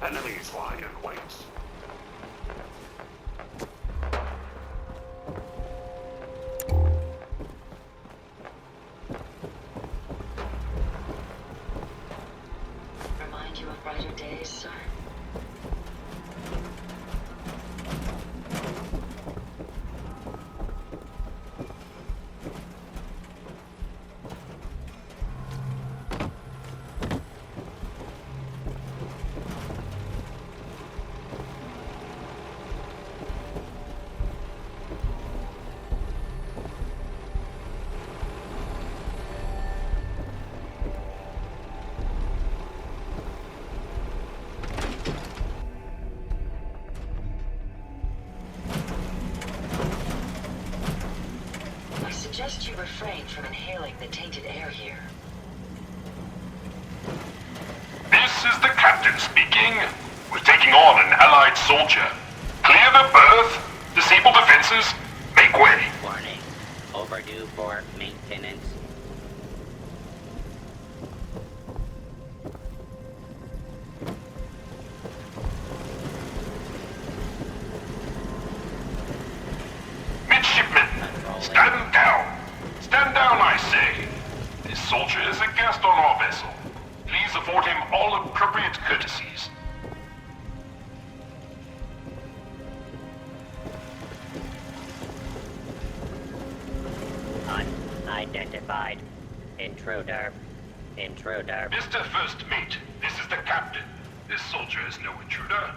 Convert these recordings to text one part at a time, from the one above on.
Enemies lying in wait. Remind you of brighter days, sir? I suggest you refrain from inhaling the tainted air here. This is the captain speaking. We're taking on an allied soldier. Clear the berth. Disable defenses. Make way. Warning. Overdue for maintenance. Midshipmen, stand down. Stand down, I say. This soldier is a guest on our vessel. Please afford him all appropriate courtesies. Unidentified. Intruder. Intruder. Mr. First Mate, this is the captain. This soldier is no intruder.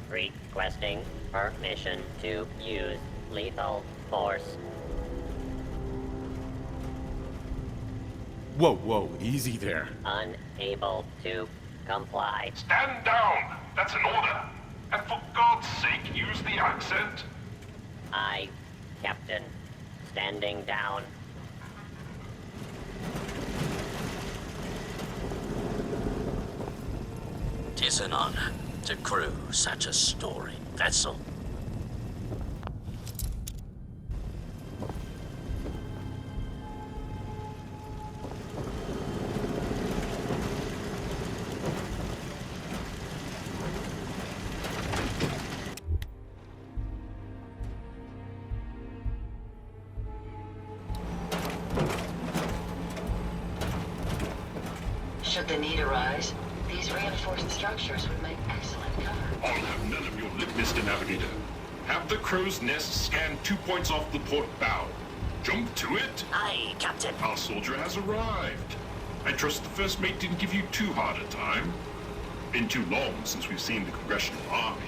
Requesting permission to use lethal force. Whoa, whoa, easy there. Unable to comply. Stand down. That's an order. And for God's sake, use the accent. I, Captain, standing down. Tis an honor to crew such a storied vessel. Should the need arise, these reinforced structures would make excellent cover. I'll have none of your lip, Mr. Navigator. Have the crow's nest scan 2 points off the port bow. Jump to it. Aye, Captain. Our soldier has arrived. I trust the first mate didn't give you too hard a time. Been too long since we've seen the Congressional Army.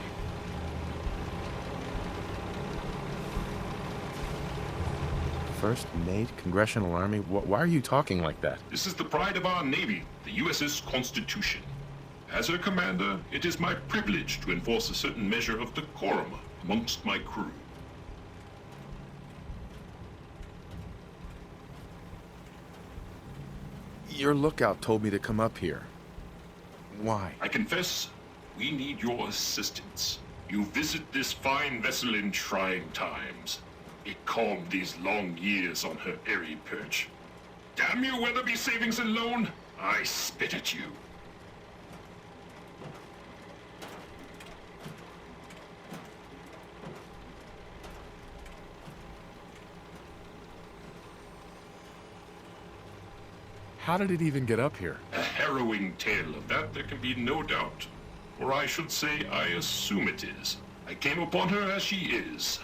First Mate, Congressional Army? Why are you talking like that? This is the pride of our Navy, the USS Constitution. As her commander, it is my privilege to enforce a certain measure of decorum amongst my crew. Your lookout told me to come up here. Why? I confess, we need your assistance. You visit this fine vessel in trying times. It calmed these long years on her airy perch. Damn you, Weatherby Savings and Loan! I spit at you. How did it even get up here? A harrowing tale of that there can be no doubt. Or I should say, I assume it is. I came upon her as she is,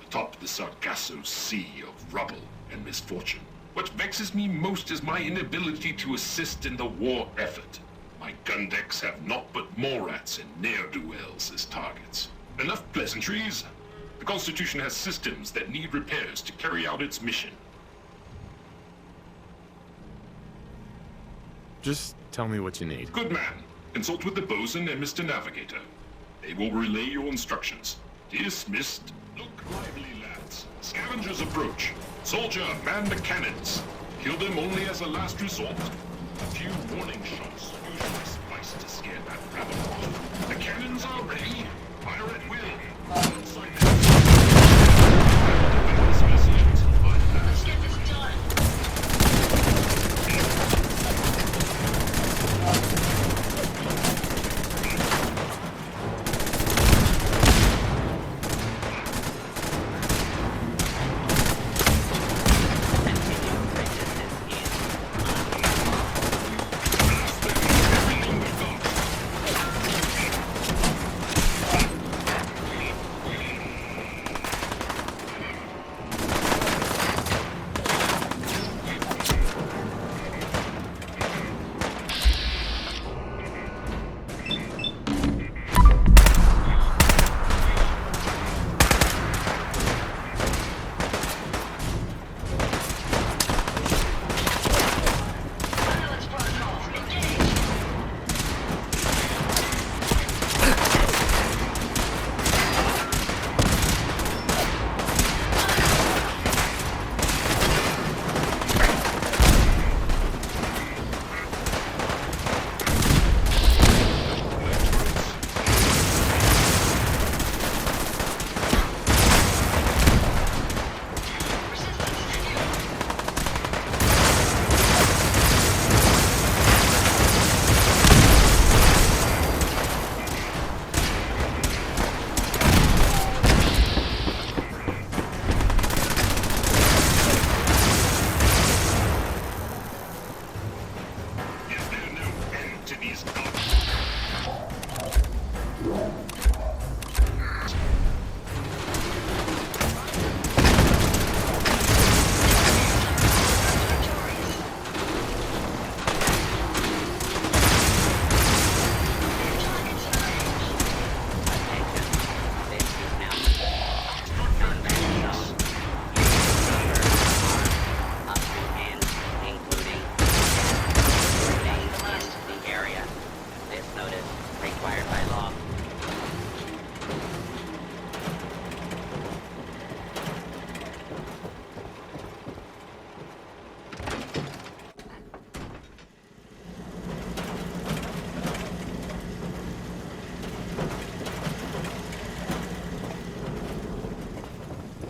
atop the Sargasso Sea of rubble and misfortune. What vexes me most is my inability to assist in the war effort. My gun decks have naught but Morats and ne'er-do-wells as targets. Enough pleasantries. The Constitution has systems that need repairs to carry out its mission. Just tell me what you need. Good man. Consult with the bosun and Mr. Navigator. They will relay your instructions. Dismissed. Look lively, lads. Scavengers approach. Soldier, man the cannons. Kill them only as a last resort. A few warning shots usually suffice to scare that rabble off. The cannons are ready. Fire at will. Inside them. Let's get this done.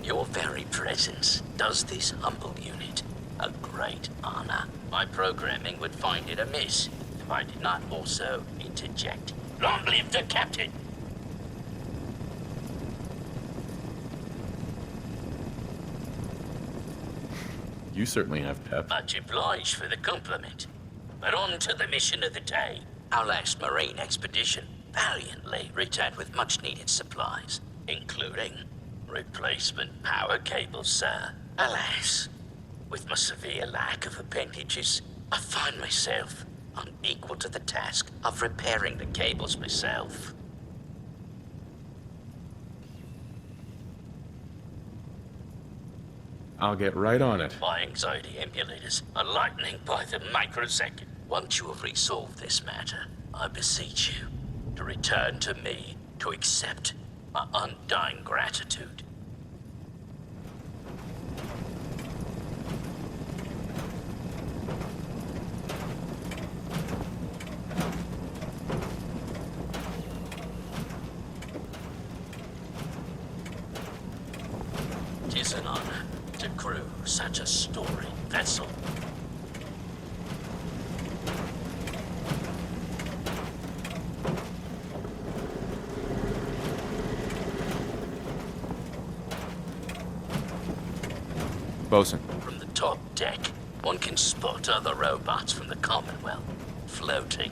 Your very presence does this humble unit a great honor. My programming would find it amiss if I did not also interject. Long live the captain! You certainly have pep. Much obliged for the compliment. But on to the mission of the day. Our last marine expedition valiantly returned with much-needed supplies, including replacement power cables, sir. Alas, with my severe lack of appendages, I find myself unequal to the task of repairing the cables myself. I'll get right on it. My anxiety emulators are lightening by the microsecond. Once you have resolved this matter, I beseech you to return to me to accept my undying gratitude. Tis an honor to crew such a storied vessel. Bosun, From the top deck, one can spot other robots from the Commonwealth, floating,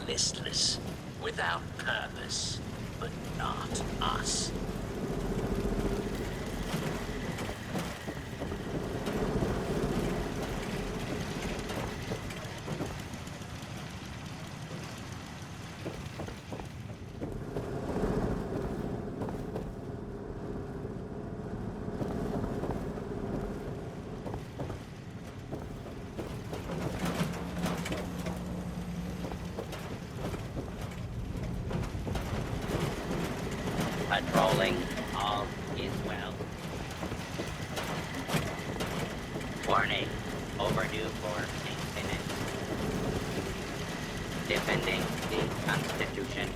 listless, without purpose, but not us. Patrolling. All is well. Warning. Overdue for maintenance. Defending the Constitution.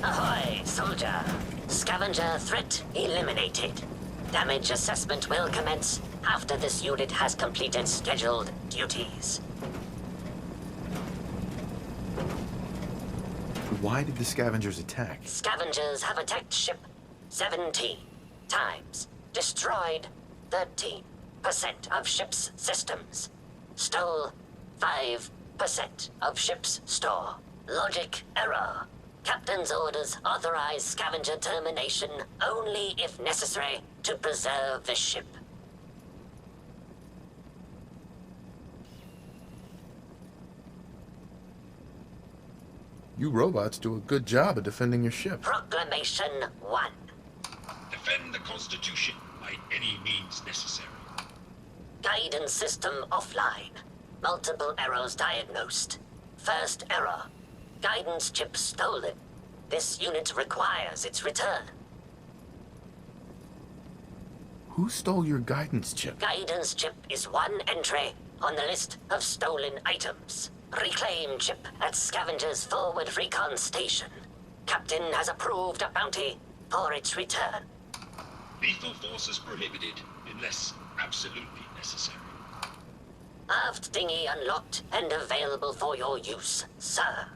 Ahoy, soldier. Scavenger threat eliminated. Damage assessment will commence after this unit has completed scheduled duties. why did the scavengers attack? Scavengers have attacked ship 17 times. Destroyed 13% of ship's systems. Stole 5% of ship's store. Logic error. Captain's orders authorize scavenger termination only if necessary to preserve the ship. You robots do a good job of defending your ship. Proclamation 1. Defend the Constitution by any means necessary. Guidance system offline. Multiple errors diagnosed. First error. Guidance chip stolen. This unit requires its return. Who stole your guidance chip? Guidance chip is one entry on the list of stolen items. Reclaim chip at Scavenger's forward recon station. Captain has approved a bounty for its return. Lethal force is prohibited unless absolutely necessary. Aft dinghy unlocked and available for your use, sir.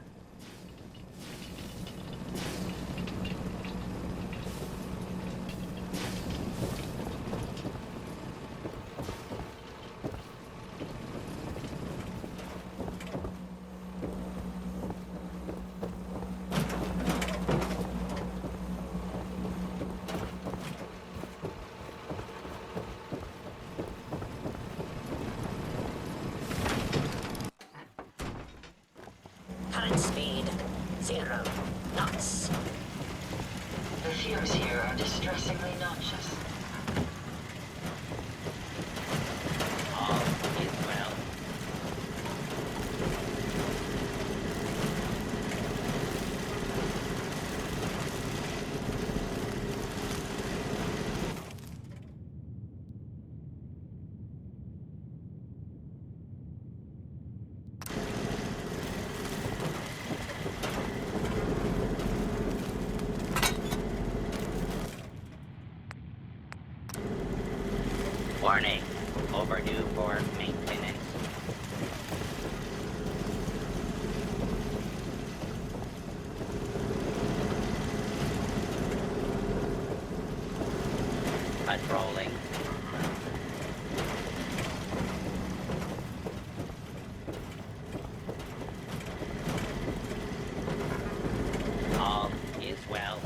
Current speed, 0 knots. The fumes here are distressingly noxious. All Warning. Overdue for maintenance. Patrolling. All is well.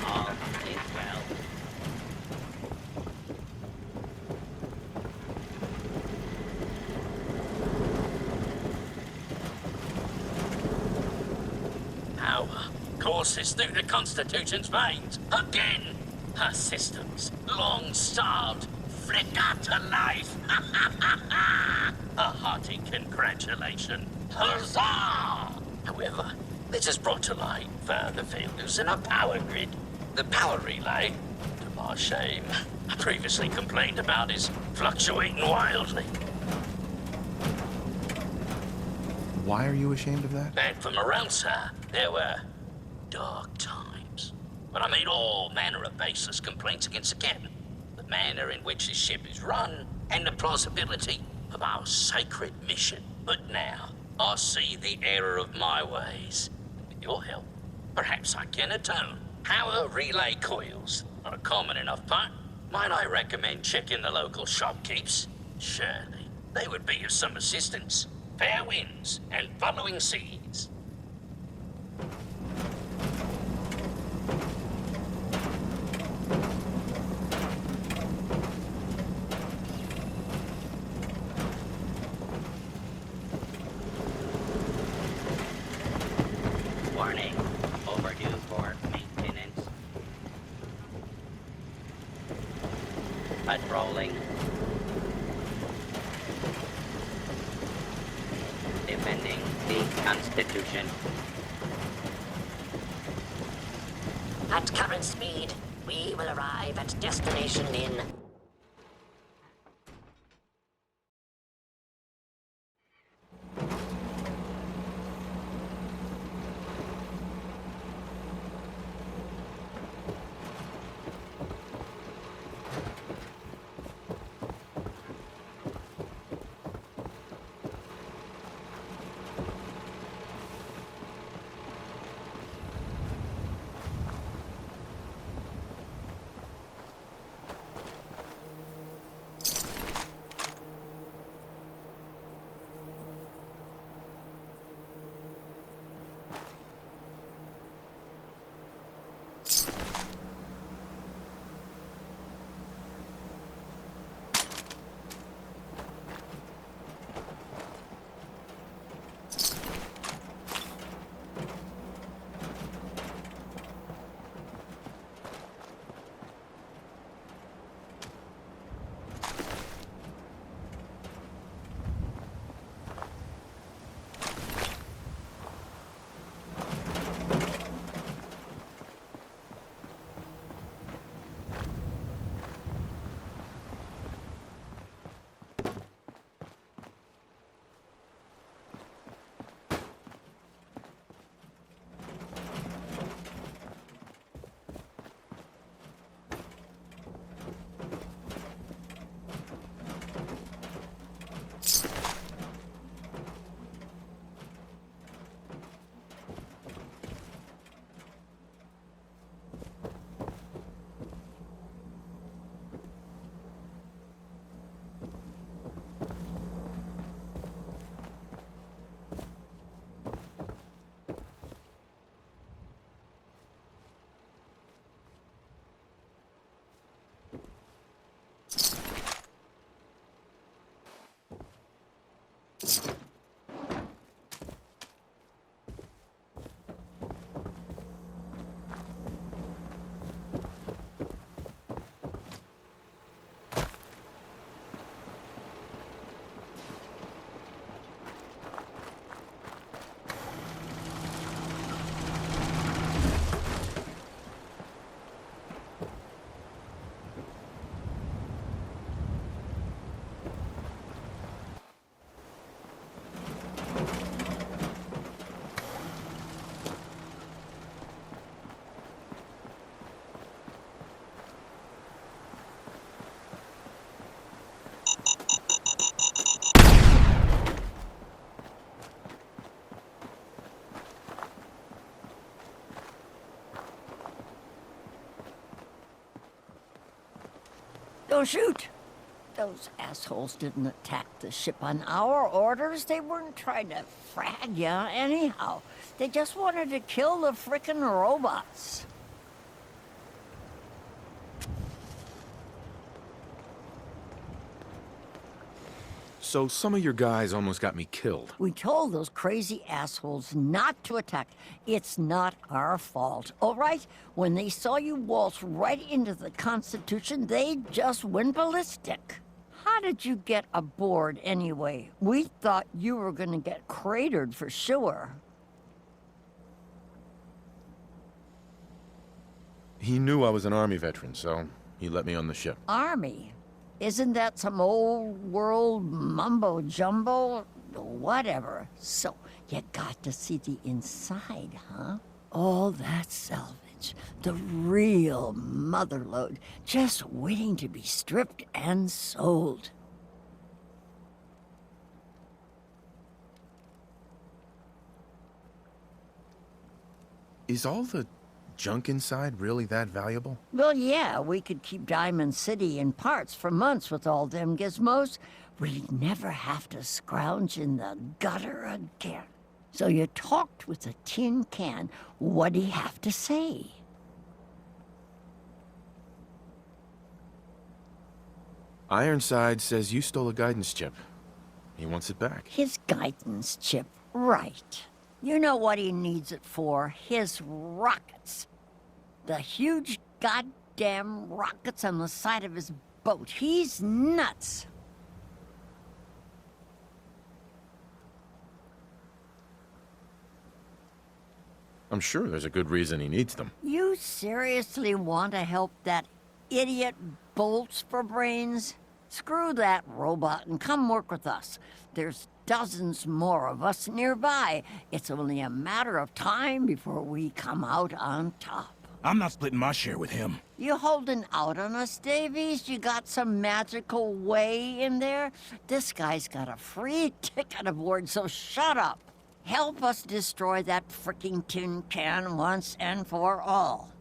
All is well. Power courses through the Constitution's veins. Again! Her systems, long starved, flicker to life. A hearty congratulations. Huzzah! However, this has brought to light further failures in our power grid. The power relay, to my shame, I previously complained about is fluctuating wildly. Why are you ashamed of that? Back from around, sir, there were dark times. But I made all manner of baseless complaints against the captain. The manner in which his ship is run, and the plausibility of our sacred mission. But now, I see the error of my ways. With your help, perhaps I can atone. Power relay coils are a common enough part. Might I recommend checking the local shopkeepers? Surely, they would be of some assistance. Fair winds and following seas. Warning. Overdue for maintenance. Patrolling. Defending the Constitution. At current speed, we will arrive at destination in Don't shoot! Those assholes didn't attack the ship on our orders. They weren't trying to frag ya anyhow. They just wanted to kill the frickin' robots. So some of your guys almost got me killed. We told those crazy assholes not to attack. It's not our fault, all right? When they saw you waltz right into the Constitution, they just went ballistic. How did you get aboard anyway? We thought you were gonna get cratered for sure. He knew I was an Army veteran, so he let me on the ship. Army? Isn't that some old world mumbo-jumbo? Whatever. So, you got to see the inside, huh? All that salvage. The real motherlode. Just waiting to be stripped and sold. Is all the junk inside really that valuable? Well, yeah, we could keep Diamond City in parts for months with all them gizmos. We'd never have to scrounge in the gutter again. So you talked with a tin can. What'd he have to say? Ironside says you stole a guidance chip. He wants it back. His guidance chip, right. You know what he needs it for? His rockets. The huge goddamn rockets on the side of his boat. He's nuts. I'm sure there's a good reason he needs them. You seriously want to help that idiot Bolts for Brains? Screw that robot and come work with us. There's dozens more of us nearby. It's only a matter of time before we come out on top. I'm not splitting my share with him. You holding out on us, Davies? You got some magical way in there? This guy's got a free ticket aboard, so shut up. Help us destroy that fricking tin can once and for all.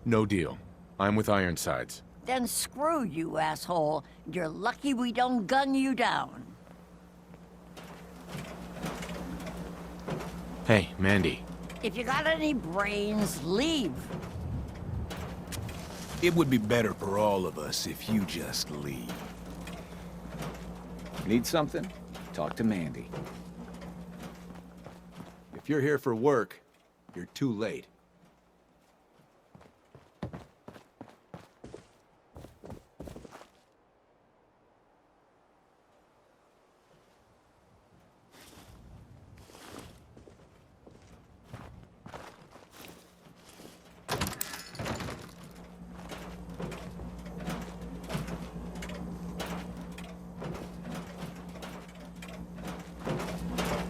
No deal. I'm with Ironsides. Then screw you, asshole. You're lucky we don't gun you down. Hey, Mandy. If you got any brains, leave. It would be better for all of us if you just leave. Need something? Talk to Mandy. If you're here for work, you're too late.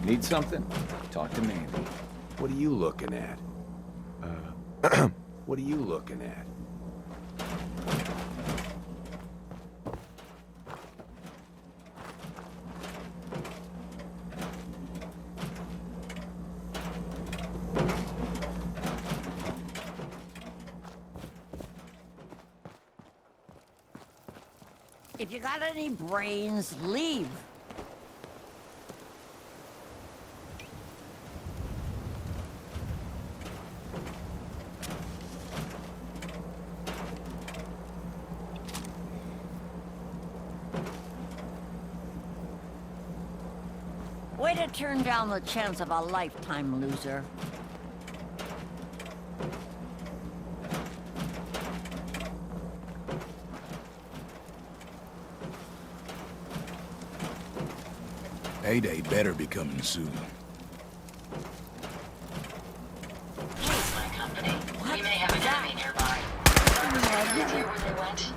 Need something? Talk to Mandy. What are you looking at? What are you looking at? If you got any brains, leave. Way to turn down the chance of a lifetime, loser. Payday better be coming soon. Please, my company. We may have an enemy nearby. Is here where they went?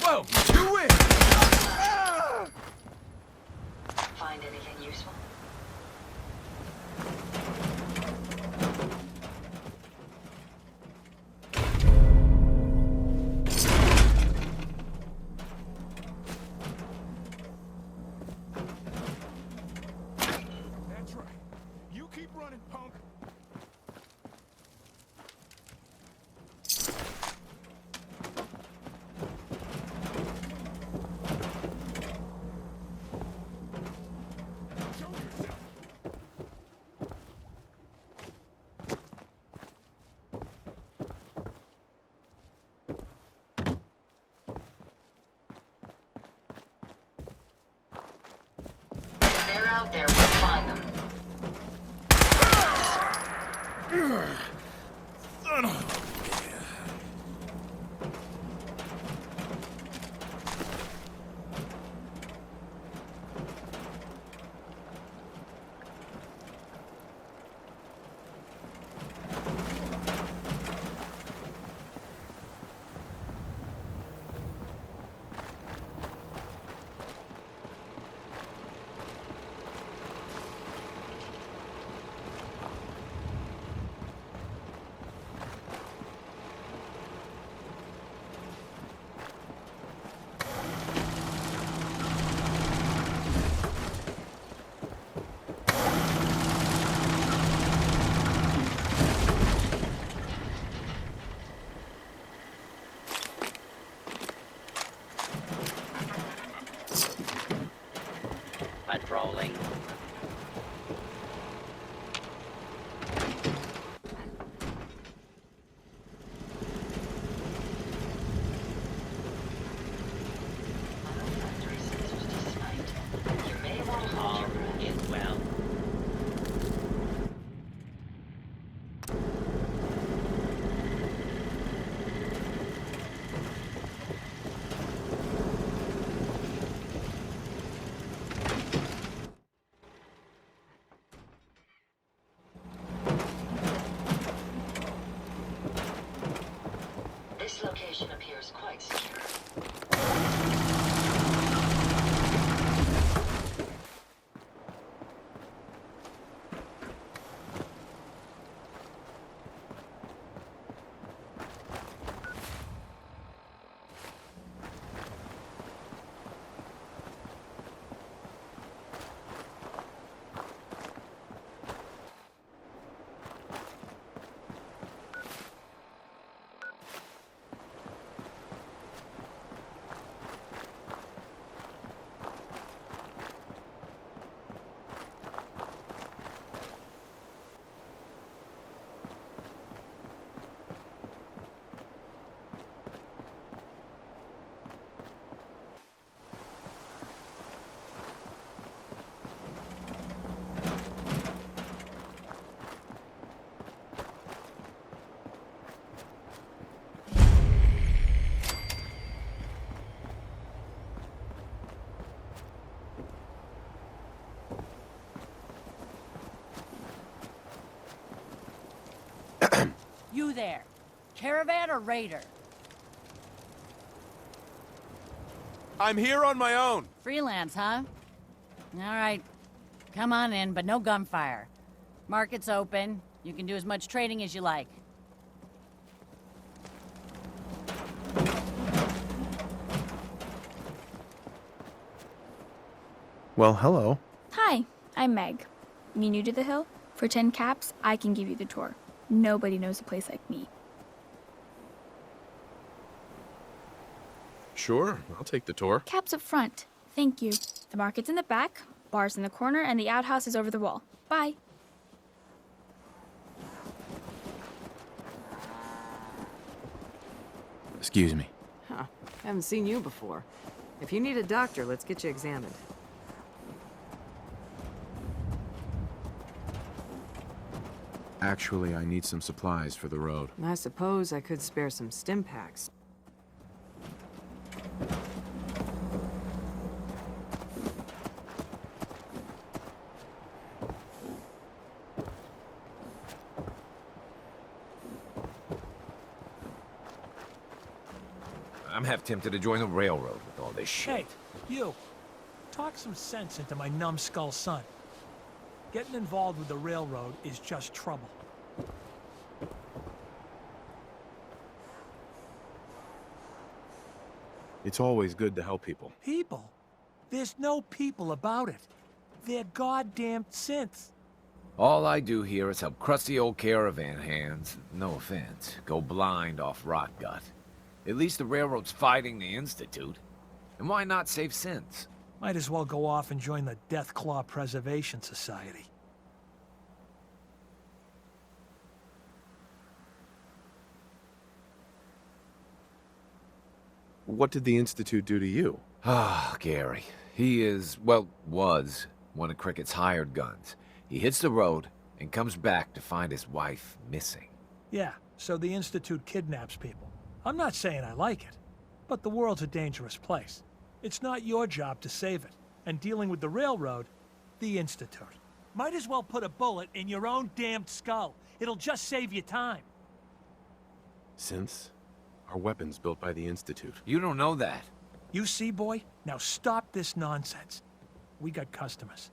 Whoa, you win! Find anything useful? This location appears quite secure. You there. Caravan or raider? I'm here on my own. Freelance, huh? All right. Come on in, but no gunfire. Market's open. You can do as much trading as you like. Well, hello. Hi, I'm Meg. You new to the hill? For 10 caps, I can give you the tour. Nobody knows a place like me. Sure, I'll take the tour. Caps up front. Thank you. The market's in the back, bar's in the corner, and the outhouse is over the wall. Bye. Excuse me. Huh. Haven't seen you before. If you need a doctor, let's get you examined. Actually, I need some supplies for the road. I suppose I could spare some stim packs. I'm half tempted to join the railroad with all this shit. Hey, you. Talk some sense into my numbskull son. Getting involved with the railroad is just trouble. It's always good to help people. People? There's no people about it. They're goddamn synths. All I do here is help crusty old caravan hands, no offense, go blind off rot gut. At least the railroad's fighting the Institute. And why not save synths? Might as well go off and join the Deathclaw Preservation Society. What did the Institute do to you? Ah, Gary. He is, well, was one of Cricket's hired guns. He hits the road and comes back to find his wife missing. Yeah, so the Institute kidnaps people. I'm not saying I like it, but the world's a dangerous place. It's not your job to save it. And dealing with the railroad, the Institute. Might as well put a bullet in your own damned skull. It'll just save you time. Synths are weapons built by the Institute. You don't know that. You see, boy? Now stop this nonsense. We got customers.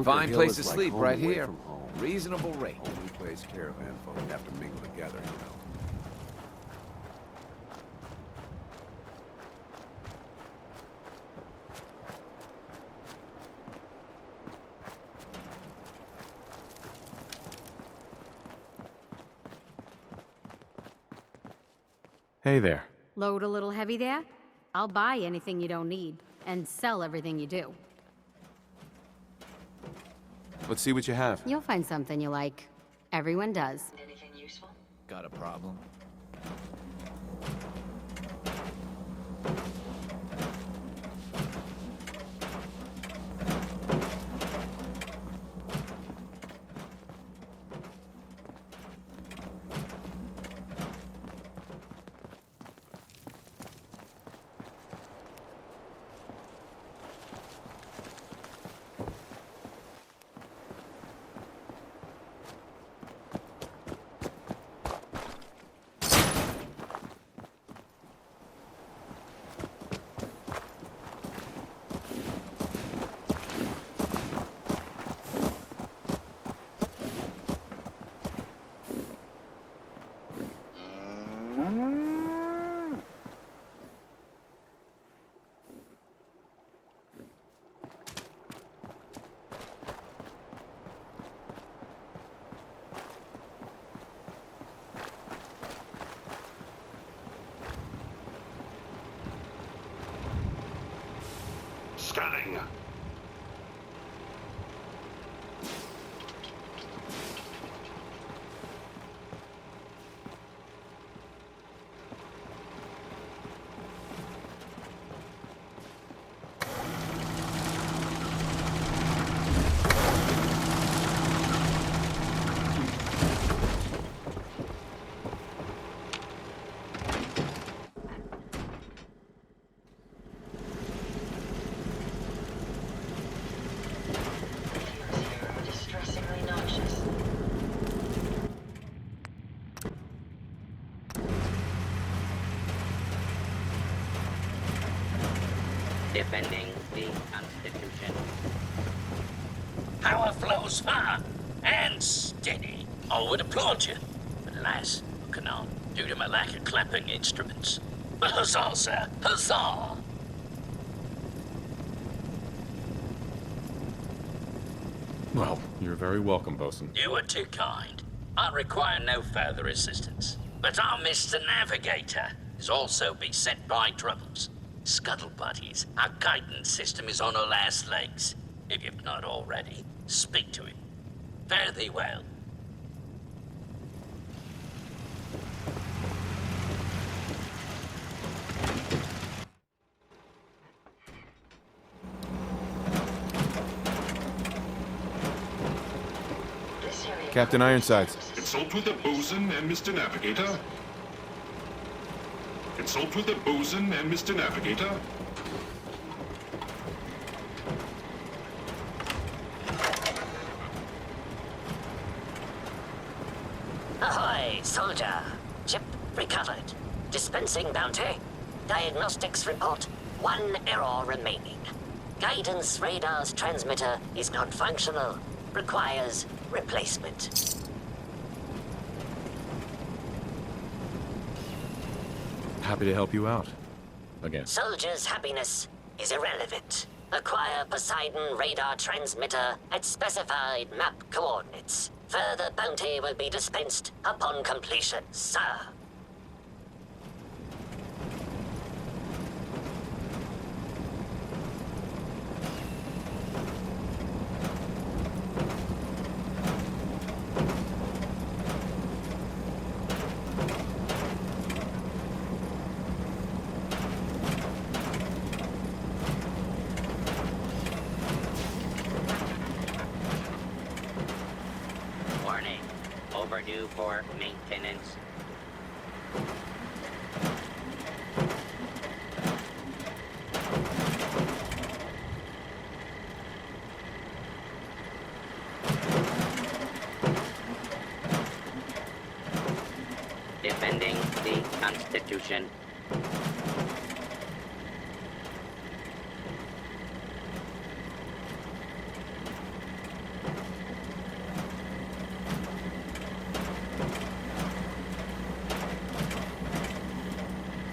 Fine Hill place is to like sleep home right away here. from home. Reasonable rate. Only place caravan folk have to mingle together, you know. Hey there. Load a little heavy there? I'll buy anything you don't need, and sell everything you do. Let's see what you have. You'll find something you like. Everyone does. Anything useful? Got a problem? coming. Defending the Constitution. Power flows far and steady. I would applaud you. But alas, I cannot, due to my lack of clapping instruments. But huzzah, sir, huzzah! Well, you're very welcome, Bosun. You are too kind. I require no further assistance. But our Mr. Navigator is also beset by troubles. Scuttle buddies, our guidance system is on her last legs. If you've not already, speak to him. Fare thee well. Captain Ironsides. Consult with the bosun and Mr. Navigator. Consult with the bosun and Mr. Navigator. Ahoy, soldier. Chip recovered. Dispensing bounty. Diagnostics report. 1 error remaining. Guidance radar's transmitter is not functional. Requires replacement. Happy to help you out. Again. Soldier's happiness is irrelevant. Acquire Poseidon radar transmitter at specified map coordinates. Further bounty will be dispensed upon completion, sir. Warning. Overdue for maintenance. Defending the Constitution.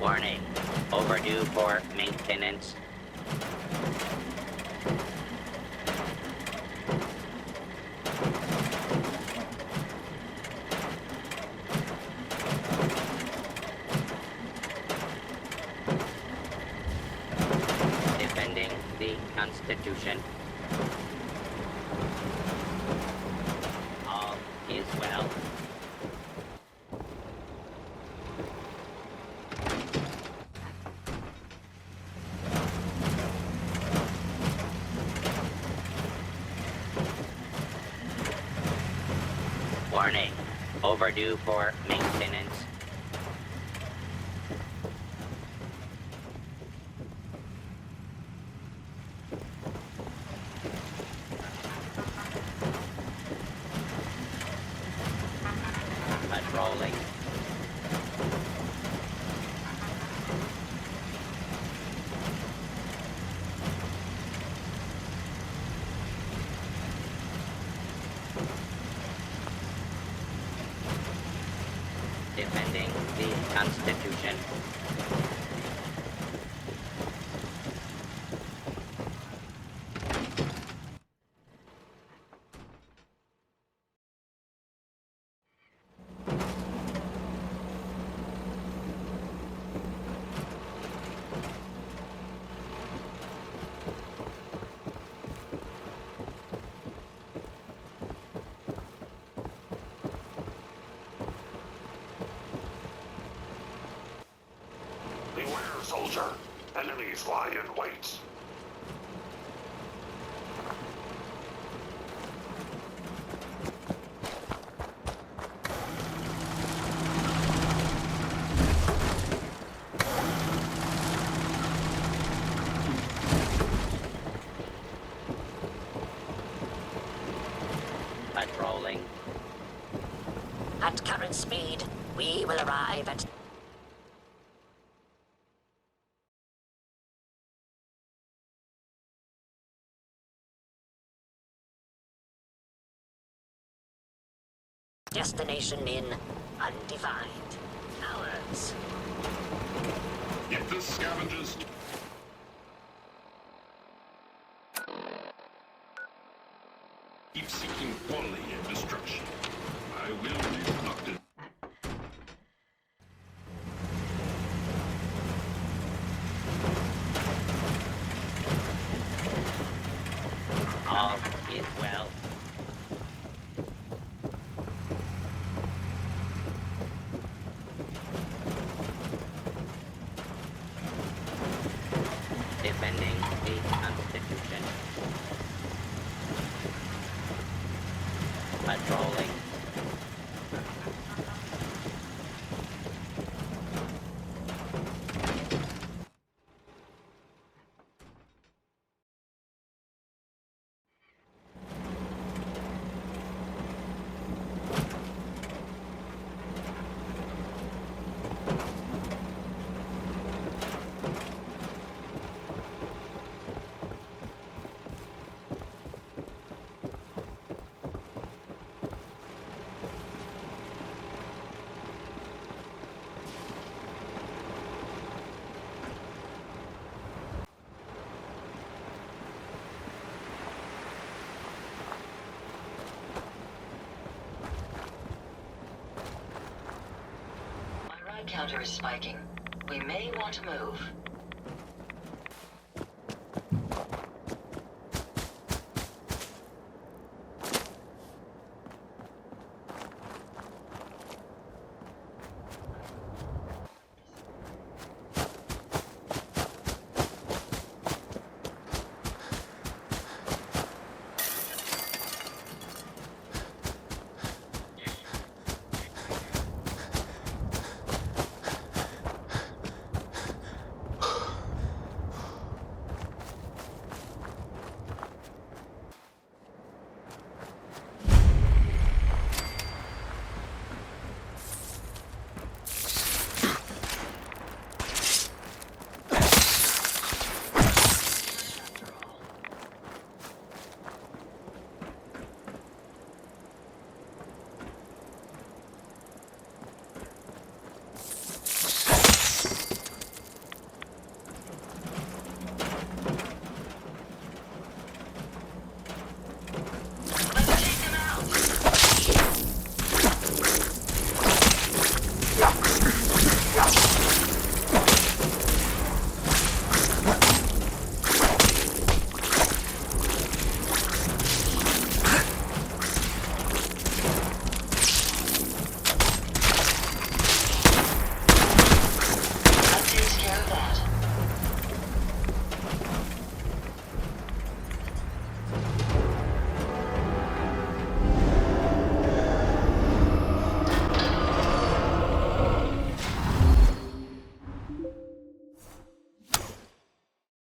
Warning. Overdue for maintenance. Defending the Constitution. All is well. Warning. Overdue for maintenance. Patrolling. Defending the Constitution. Enemies lie in wait. Patrolling. At current speed, we will arrive at... destination in undefined hours. If the scavengers... keep seeking quality and destruction, I will reconstruct it. All is well. Defending the Constitution. Patrolling. My ride counter is spiking. We may want to move.